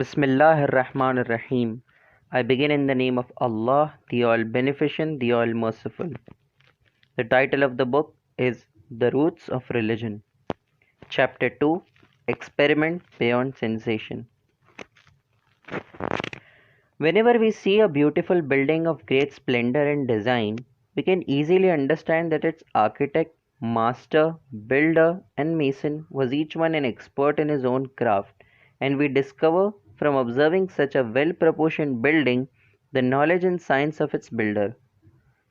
Bismillahir Rahmanir Rahim. I begin in the name of Allah, the All Beneficent, the All Merciful. The title of the book is The Roots of Religion. Chapter 2, Experiment Beyond Sensation. Whenever we see a beautiful building of great splendor and design, we can easily understand that its architect, master, builder, and mason was each one an expert in his own craft, and we discover from observing such a well proportioned building the knowledge and science of its builder.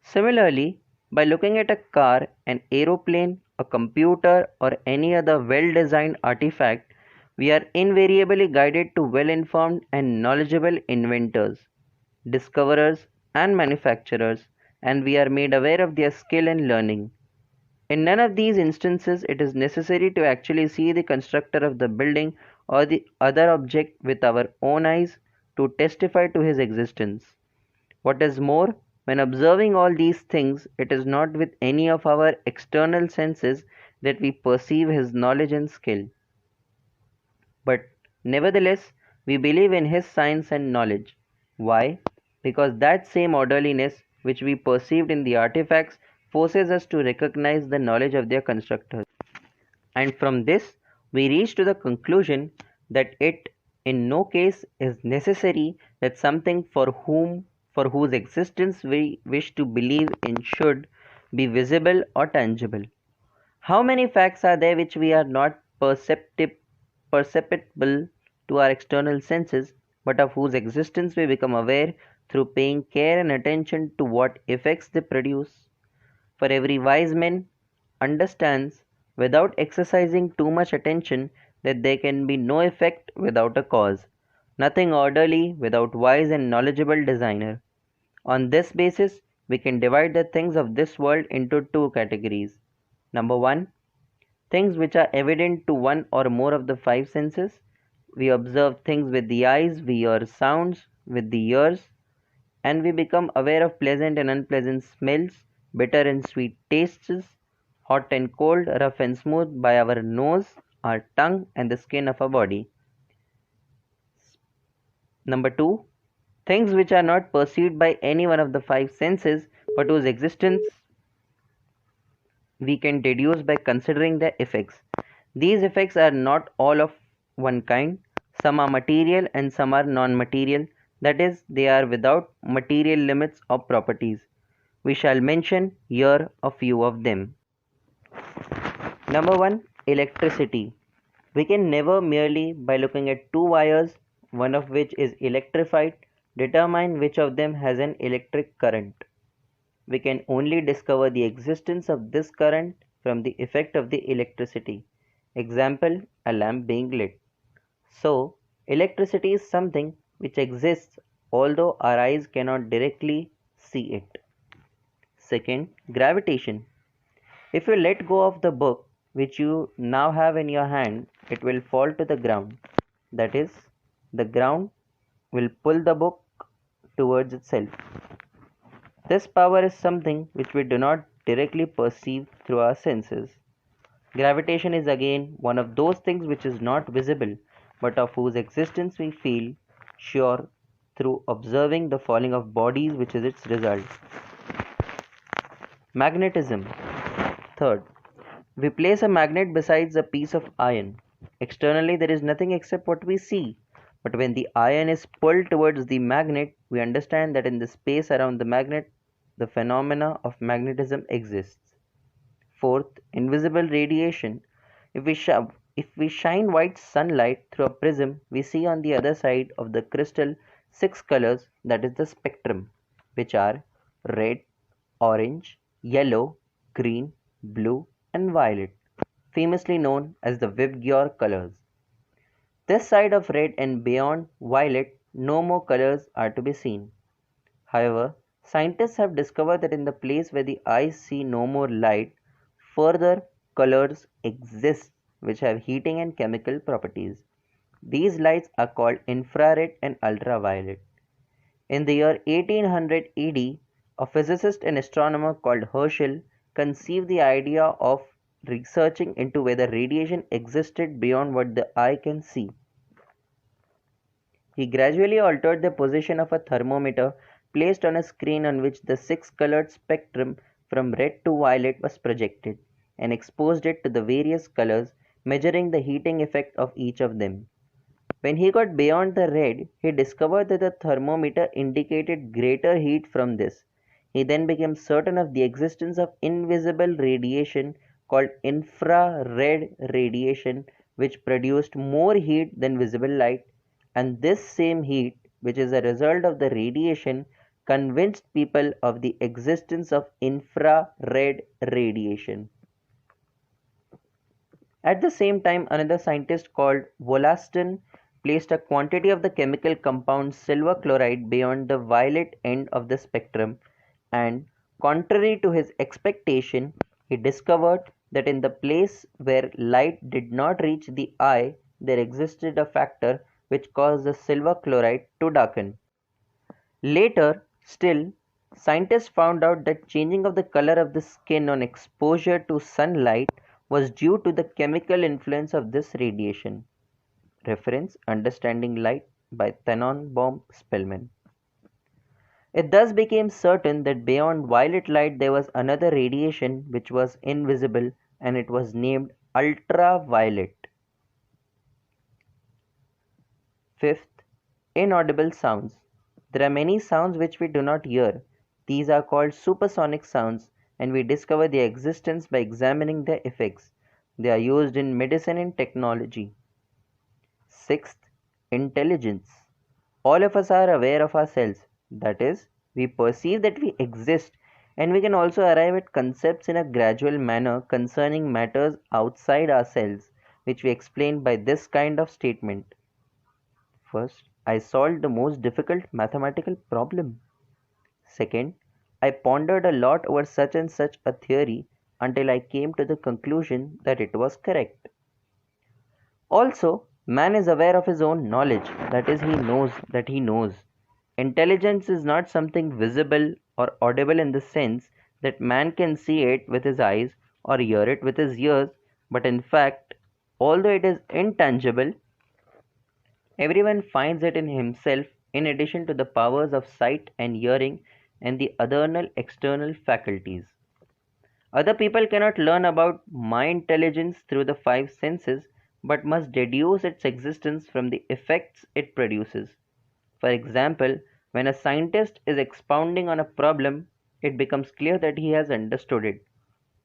Similarly, by looking at a car, an aeroplane, a computer, or any other well designed artifact, we are invariably guided to well informed and knowledgeable inventors, discoverers, and manufacturers, and we are made aware of their skill and learning. In none of these instances it is necessary to actually see the constructor of the building or the other object with our own eyes to testify to his existence. What is more, when observing all these things, it is not with any of our external senses that we perceive his knowledge and skill. But nevertheless, we believe in his science and knowledge. Why? Because that same orderliness which we perceived in the artifacts forces us to recognize the knowledge of their constructors. And from this, we reach to the conclusion that it in no case is necessary that something for whose existence we wish to believe in should be visible or tangible. How many facts are there which we are not perceptible to our external senses, but of whose existence we become aware through paying care and attention to what effects they produce? For every wise man understands, without exercising too much attention, that there can be no effect without a cause, nothing orderly without wise and knowledgeable designer. On this basis, we can divide the things of this world into two categories. Number one, things which are evident to one or more of the five senses. We observe things with the eyes, we hear sounds with the ears, and we become aware of pleasant and unpleasant smells, bitter and sweet tastes, hot and cold, rough and smooth by our nose, our tongue, and the skin of our body. Number two, things which are not perceived by any one of the five senses but whose existence we can deduce by considering their effects. These effects are not all of one kind. Some are material and some are non-material, that is, they are without material limits or properties. We shall mention here a few of them. Number one, electricity. We can never merely by looking at two wires, one of which is electrified, determine which of them has an electric current. We can only discover the existence of this current from the effect of the electricity. Example, a lamp being lit. So, electricity is something which exists although our eyes cannot directly see it. Second, gravitation. If you let go of the book which you now have in your hand, it will fall to the ground. That is, the ground will pull the book towards itself. This power is something which we do not directly perceive through our senses. Gravitation is again one of those things which is not visible, but of whose existence we feel sure through observing the falling of bodies, which is its result. Magnetism. Third, we place a magnet besides a piece of iron. Externally, there is nothing except what we see. But when the iron is pulled towards the magnet, we understand that in the space around the magnet, the phenomena of magnetism exists. Fourth, invisible radiation. If we shine white sunlight through a prism, we see on the other side of the crystal six colors, that is the spectrum, which are red, orange, yellow, green, blue, and violet, famously known as the Vibgyor colors. This side of red and beyond violet, no more colors are to be seen. However, scientists have discovered that in the place where the eyes see no more light, further colors exist which have heating and chemical properties. These lights are called infrared and ultraviolet. In the year 1800 AD, a physicist and astronomer called Herschel conceived the idea of researching into whether radiation existed beyond what the eye can see. He gradually altered the position of a thermometer placed on a screen on which the six-colored spectrum from red to violet was projected, and exposed it to the various colors, measuring the heating effect of each of them. When he got beyond the red, he discovered that the thermometer indicated greater heat from this. He then became certain of the existence of invisible radiation called infrared radiation, which produced more heat than visible light, and this same heat, which is a result of the radiation, convinced people of the existence of infrared radiation. At the same time, another scientist called Wollaston placed a quantity of the chemical compound silver chloride beyond the violet end of the spectrum, and, contrary to his expectation, he discovered that in the place where light did not reach the eye, there existed a factor which caused the silver chloride to darken. Later, still, scientists found out that changing of the color of the skin on exposure to sunlight was due to the chemical influence of this radiation. Reference Understanding Light by Tannenbaum Spellman. It thus became certain that beyond violet light there was another radiation which was invisible, and it was named ultraviolet. Fifth, inaudible sounds. There are many sounds which we do not hear. These are called supersonic sounds, and we discover their existence by examining their effects. They are used in medicine and technology. Sixth, intelligence. All of us are aware of ourselves. That is, we perceive that we exist, and we can also arrive at concepts in a gradual manner concerning matters outside ourselves, which we explain by this kind of statement. First, I solved the most difficult mathematical problem. Second, I pondered a lot over such and such a theory until I came to the conclusion that it was correct. Also, man is aware of his own knowledge, that is, he knows that he knows. Intelligence is not something visible or audible in the sense that man can see it with his eyes or hear it with his ears, but in fact, although it is intangible, everyone finds it in himself in addition to the powers of sight and hearing and the other external faculties. Other people cannot learn about my intelligence through the five senses, but must deduce its existence from the effects it produces. For example, when a scientist is expounding on a problem, it becomes clear that he has understood it.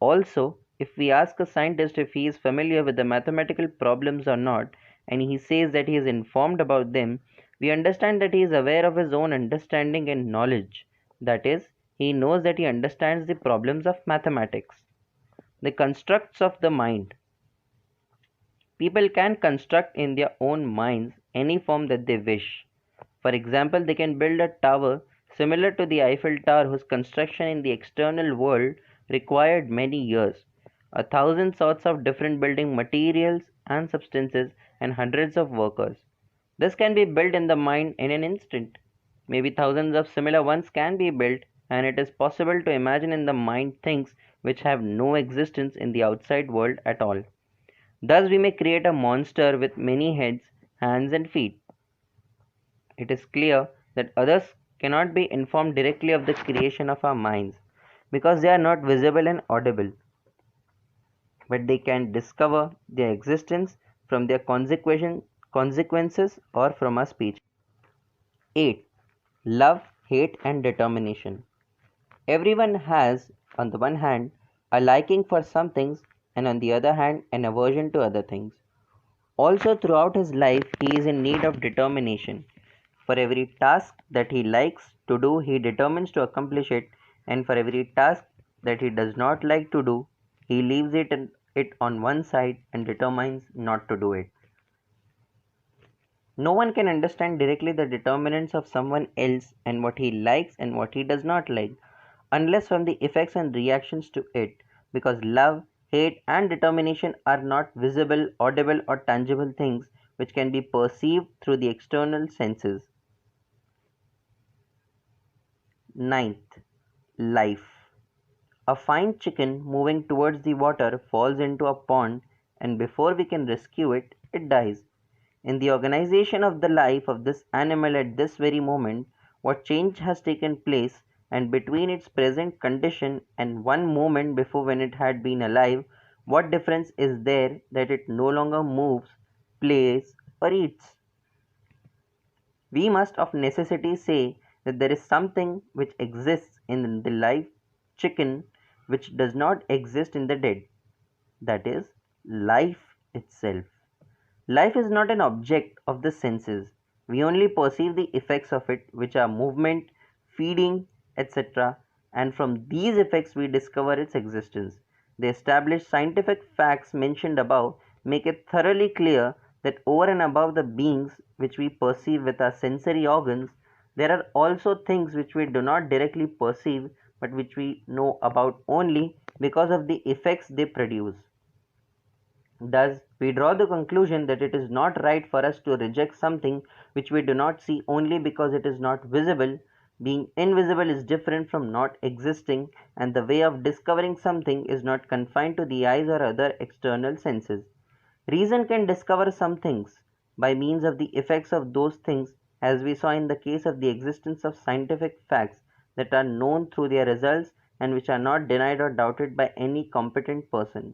Also, if we ask a scientist if he is familiar with the mathematical problems or not, and he says that he is informed about them, we understand that he is aware of his own understanding and knowledge. That is, he knows that he understands the problems of mathematics. The constructs of the mind. People can construct in their own minds any form that they wish. For example, they can build a tower similar to the Eiffel Tower whose construction in the external world required many years, a thousand sorts of different building materials and substances, and hundreds of workers. This can be built in the mind in an instant. Maybe thousands of similar ones can be built, and it is possible to imagine in the mind things which have no existence in the outside world at all. Thus, we may create a monster with many heads, hands, and feet. It is clear that others cannot be informed directly of the creation of our minds because they are not visible and audible, but they can discover their existence from their consequences or from our speech. 8. Love, hate, and determination. Everyone has, on the one hand, a liking for some things, and on the other hand, an aversion to other things. Also, throughout his life, he is in need of determination. For every task that he likes to do, he determines to accomplish it, and for every task that he does not like to do, he leaves it on one side and determines not to do it. No one can understand directly the determinants of someone else and what he likes and what he does not like, unless from the effects and reactions to it, because love, hate, and determination are not visible, audible, or tangible things which can be perceived through the external senses. Ninth, life. A fine chicken moving towards the water falls into a pond, and before we can rescue it, it dies. In the organization of the life of this animal at this very moment, what change has taken place, and between its present condition and one moment before when it had been alive, what difference is there that it no longer moves, plays, or eats? We must of necessity say that there is something which exists in the live chicken which does not exist in the dead, that is, life itself. Life is not an object of the senses. We only perceive the effects of it, which are movement, feeding, etc., and from these effects we discover its existence. The established scientific facts mentioned above make it thoroughly clear that over and above the beings which we perceive with our sensory organs, there are also things which we do not directly perceive but which we know about only because of the effects they produce. Thus, we draw the conclusion that it is not right for us to reject something which we do not see only because it is not visible. Being invisible is different from not existing, and the way of discovering something is not confined to the eyes or other external senses. Reason can discover some things by means of the effects of those things, as we saw in the case of the existence of scientific facts that are known through their results and which are not denied or doubted by any competent person.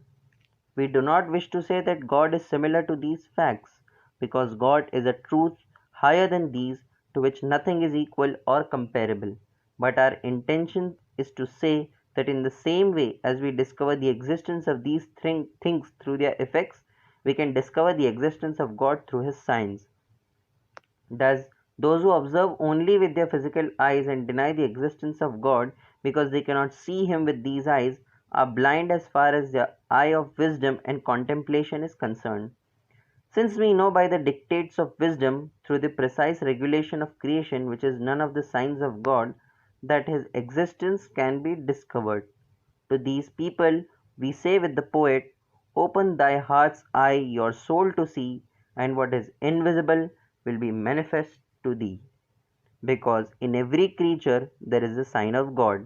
We do not wish to say that God is similar to these facts, because God is a truth higher than these, to which nothing is equal or comparable. But our intention is to say that in the same way as we discover the existence of these things through their effects, we can discover the existence of God through His signs. Thus, those who observe only with their physical eyes and deny the existence of God because they cannot see Him with these eyes are blind as far as the eye of wisdom and contemplation is concerned. Since we know by the dictates of wisdom, through the precise regulation of creation, which is none of the signs of God, that His existence can be discovered. To these people we say with the poet, "Open thy heart's eye, your soul to see, and what is invisible will be manifest to thee." Because in every creature there is a sign of God.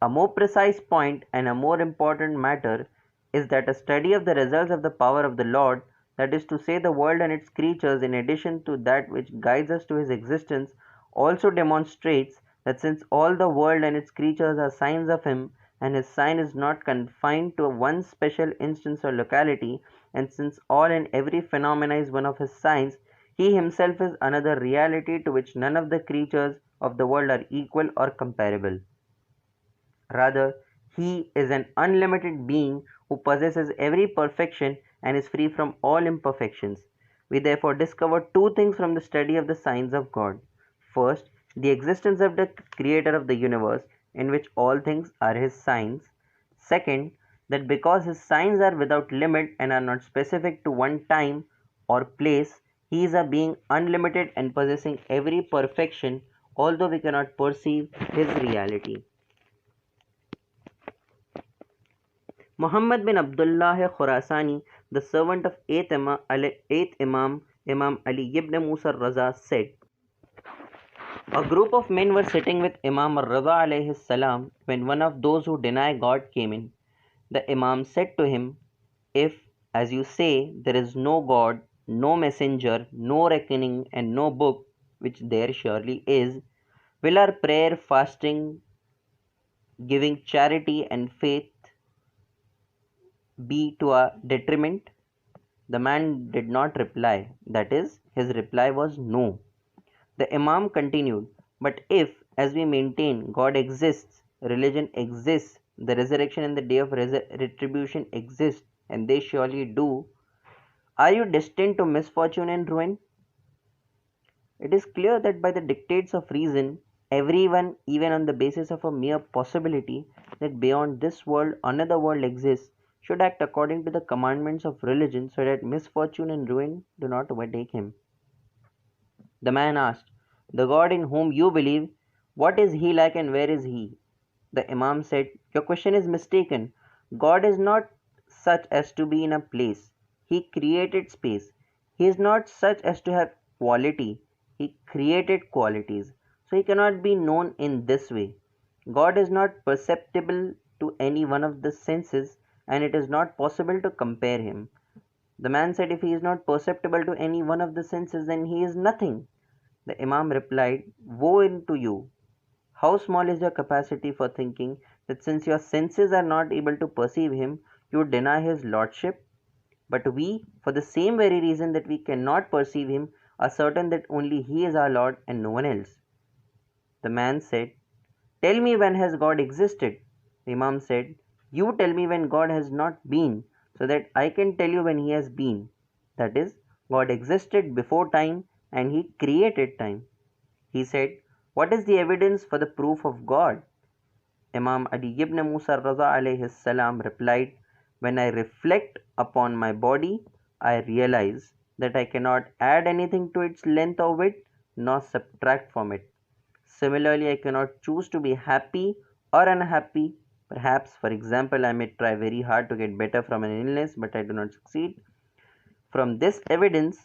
A more precise point and a more important matter is that a study of the results of the power of the Lord, that is to say, the world and its creatures, in addition to that which guides us to His existence, also demonstrates that since all the world and its creatures are signs of Him, and His sign is not confined to one special instance or locality, and since all and every phenomena is one of His signs, He Himself is another reality to which none of the creatures of the world are equal or comparable. Rather, He is an unlimited being who possesses every perfection and is free from all imperfections. We therefore discover two things from the study of the signs of God. First, the existence of the Creator of the universe, in which all things are His signs. Second, that because His signs are without limit and are not specific to one time or place, He is a being unlimited and possessing every perfection, although we cannot perceive His reality. Muhammad bin Abdullah Khurasani, the servant of eighth Imam, Imam Ali ibn Musa Raza, said, "A group of men were sitting with Imam Raza alayhi salam when one of those who deny God came in. The Imam said to him, 'If, as you say, there is no God, no messenger, no reckoning, and no book, which there surely is, will our prayer, fasting, giving charity, and faith be to our detriment?' The man did not reply, that is, his reply was no. The Imam continued, 'But if, as we maintain, God exists, religion exists, the resurrection and the day of retribution exist, and they surely do, are you destined to misfortune and ruin?' It is clear that by the dictates of reason, everyone, even on the basis of a mere possibility that beyond this world another world exists, should act according to the commandments of religion so that misfortune and ruin do not overtake him. The man asked, 'The God in whom you believe, what is He like and where is He?' The Imam said, 'Your question is mistaken. God is not such as to be in a place. He created space. He is not such as to have quality. He created qualities. So He cannot be known in this way. God is not perceptible to any one of the senses, and it is not possible to compare Him. The man said, if he is not perceptible to any one of the senses, then he is nothing. The Imam replied, woe unto you! How small is your capacity for thinking that since your senses are not able to perceive him, you deny his lordship? But we, for the same very reason that we cannot perceive him, are certain that only he is our Lord and no one else. The man said, tell me, when has God existed? The Imam said, you tell me when God has not been, so that I can tell you when he has been. That is, God existed before time and he created time. He said, what is the evidence for the proof of God? Imam Ali ibn Musa Raza alayhi salam replied, when I reflect upon my body, I realize that I cannot add anything to its length or width, nor subtract from it. Similarly, I cannot choose to be happy or unhappy. Perhaps, for example, I may try very hard to get better from an illness, but I do not succeed. From this evidence,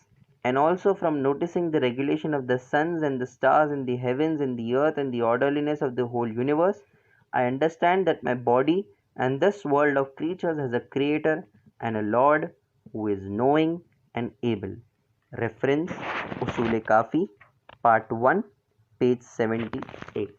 and also from noticing the regulation of the suns and the stars in the heavens and the earth and the orderliness of the whole universe, I understand that my body and this world of creatures has a creator and a Lord who is knowing and able. Reference Usul Kafi, Part 1, page 78.